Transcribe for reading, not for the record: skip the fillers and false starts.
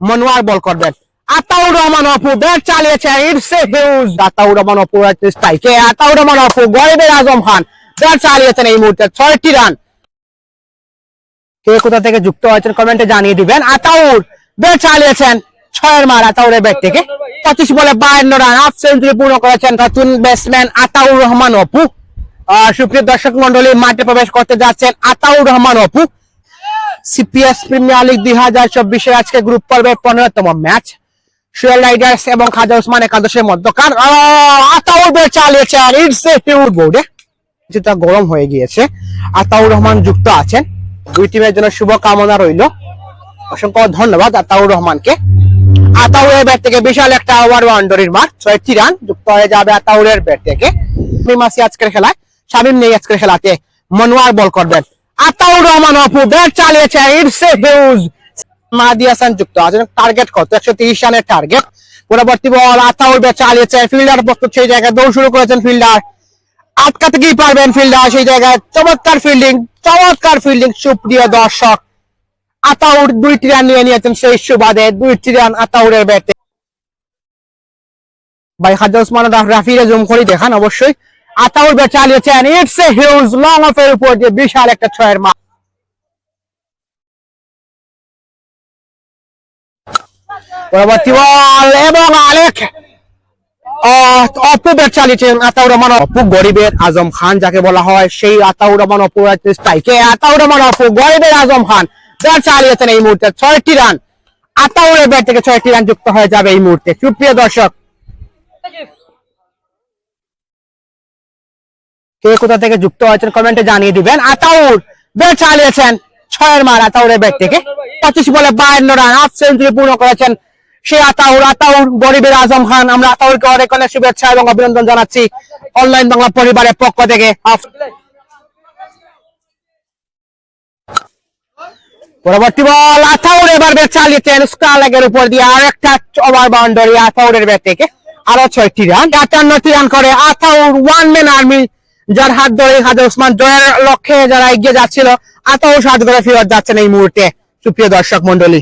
Monowar ball করবেন। Ataur Rahman Apu bat চালিয়েছেন, it's a huge. Ataur Rahman Apu স্ট্রাইকে, আতাউর রহমান অপু গরিবের আজম খান ব্যাট চালিয়েছেন এই মুহূর্তে 6টি রান। কে কোথা থেকে যুক্ত হয়েছেন কমেন্টে জানিয়ে দিবেন। আতাউর ব্যাট চালিয়েছেন, 6 মার আতাউরের ব্যাট থেকে 25 বলে 52 রান, হাফ সেঞ্চুরি পূর্ণ করেছেন নতুন ব্যাটসম্যান আতাউর রহমান অপু। সুপ্রিয় দর্শক মন্ডলী, মাঠে প্রবেশ করতে যাচ্ছেন Ataur Rahman Apu. CPS premier league 2024 আজকে গ্রুপ পর্বের 15তম ম্যাচ শুয়েল রাইডার্স এবং খাজা ওসমান একাদশের মধ্যকার। আতাউর ব্যাট চালিয়েছেন, ইটস এ হিউজ। বোর্ডে যেটা গরম হয়ে গিয়েছে। আতাউর রহমান যুক্ত আছেন, দুই টিমের জন্য শুভ কামনা রইল। অসংখ্য ধন্যবাদ আতাউর রহমানকে। আতাউরের ব্যাট থেকে বিশাল একটা ওভার বাউন্ডারির মার, 6টি রান যুক্ত হয়ে যাবে আতাউরের ব্যাট থেকে। আজকের খেলায় শামীম নেই, আজকের খেলাতে মনোয়ার বল করবেন। আতাউর রহমান অপু ব্যাট চালিয়েছেন, ইটস এ হিউজ। মাহাদি হাসান যুক্ত আছেন, টার্গেট কত 130 রানের টার্গেট। পরবর্তী বল, আতাউর ব্যাট চালিয়েছেন, ফিল্ডার প্রস্তুত, সেই জায়গায় দৌড় শুরু করেছেন ফিল্ডার। আটকাতে কি পারবেন ফিল্ডার, সেই জায়গায় চমৎকার ফিল্ডিং। সুপ্রিয় দর্শক, আতাউর 2টি রান নিয়ে নিয়েছেন সেই সুবাদে, 2টি রান আতাউরের ব্যাটে। ভাই খাজা ওসমান রাফিরে জুম করে দেখান অবশ্যই। আতাউর ব্যাট চালিয়েছেন, it's a huge. Long of এর উপর দিয়ে বিশাল একটা 6-এর মার। পরবর্তী বল এবং আলেখ অপু ব্যাট চালিয়েছেন। আতাউর রহমান অপু গরিবের আজম খান যাকে বলা হয়, সেই আতাউর রহমান অপু স্ট্রাইকে, আতাউর রহমান অপু গরিবের আজম খান ব্যাট চালিয়েছেন এই মুহূর্তে 6টি রান। আতাউরের ব্যাট থেকে 6টি রান যুক্ত হয়ে যাবে এই মুহূর্তে। সুপ্রিয় দর্শক, কে কোথা থেকে যুক্ত হয়েছেন কমেন্টে জানিয়ে দিবেন। আতাউর ব্যাট চালিয়েছেন, 6 মার আতাউরের ব্যাট থেকে 25 বলে 52 রান, হাফ সেঞ্চুরি পূর্ণ করেছেন সেই আতাউর গরিবের আজম খান। আমরা আতাউরকে অনেক অনেক শুভেচ্ছা এবং অভিনন্দন জানাচ্ছি অনলাইন বাংলা পরিবারের পক্ষ থেকে। পরবর্তী বল, আতাউর এবার ব্যাট চালিয়েছেন স্কয়ার লেগের উপর দিয়ে, আরেকটা ওভার বাউন্ডারি আতাউরের ব্যাট থেকে, আরো 6টি রান। 58টি রান করে আতাউর, ওয়ান ম্যান আর্মি, যার হাত ধরে খাজা ওসমান জয়ের লক্ষ্যে যারা এগিয়ে যাচ্ছিল, আতাউর সাহায্য করে ফেরত যাচ্ছেন এই মুহূর্তে। সুপ্রিয় দর্শক মন্ডলী।